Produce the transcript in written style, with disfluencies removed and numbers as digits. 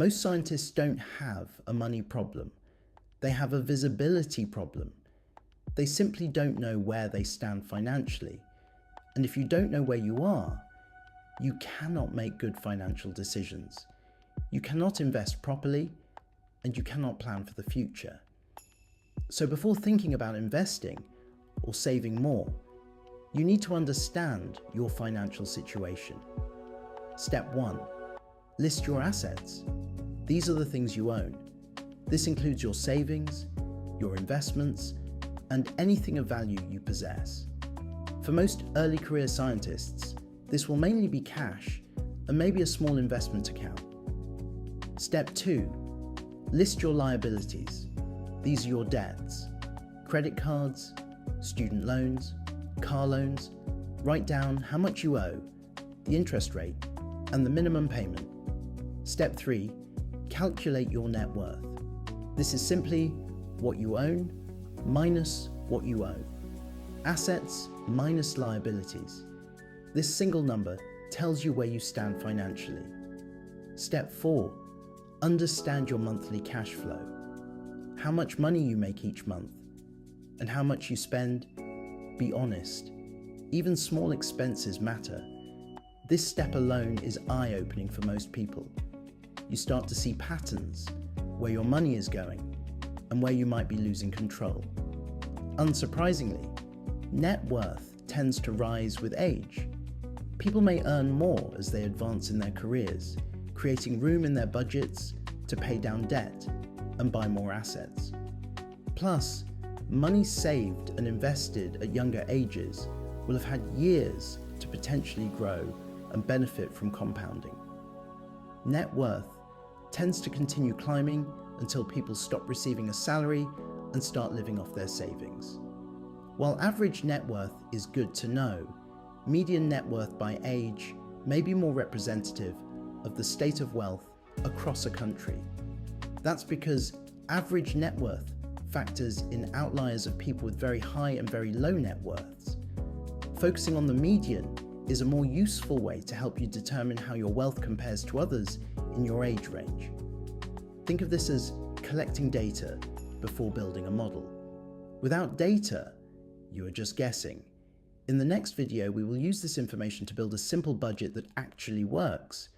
Most scientists don't have a money problem. They have a visibility problem. They simply don't know where they stand financially. And if you don't know where you are, you cannot make good financial decisions. You cannot invest properly, and you cannot plan for the future. So before thinking about investing or saving more, you need to understand your financial situation. Step 1. List your assets. These are the things you own. This includes your savings, your investments, and anything of value you possess. For most early career scientists, this will mainly be cash and maybe a small investment account. Step 2. List your liabilities. These are your debts. Credit cards, student loans, car loans. Write down how much you owe, the interest rate, and the minimum payment. Step 3. Calculate your net worth. This is simply what you own minus what you owe. Assets minus liabilities. This single number tells you where you stand financially. Step 4. Understand your monthly cash flow. How much money you make each month and how much you spend. Be honest. Even small expenses matter. This step alone is eye-opening for most people. You start to see patterns, where your money is going, and where you might be losing control. Unsurprisingly, net worth tends to rise with age. People may earn more as they advance in their careers, creating room in their budgets to pay down debt and buy more assets. Plus, money saved and invested at younger ages will have had years to potentially grow and benefit from compounding. Net worth tends to continue climbing until people stop receiving a salary and start living off their savings. While average net worth is good to know, median net worth by age may be more representative of the state of wealth across a country. That's because average net worth factors in outliers of people with very high and very low net worths. Focusing on the median is a more useful way to help you determine how your wealth compares to others in your age range. Think of this as collecting data before building a model. Without data, you are just guessing. In the next video, we will use this information to build a simple budget that actually works,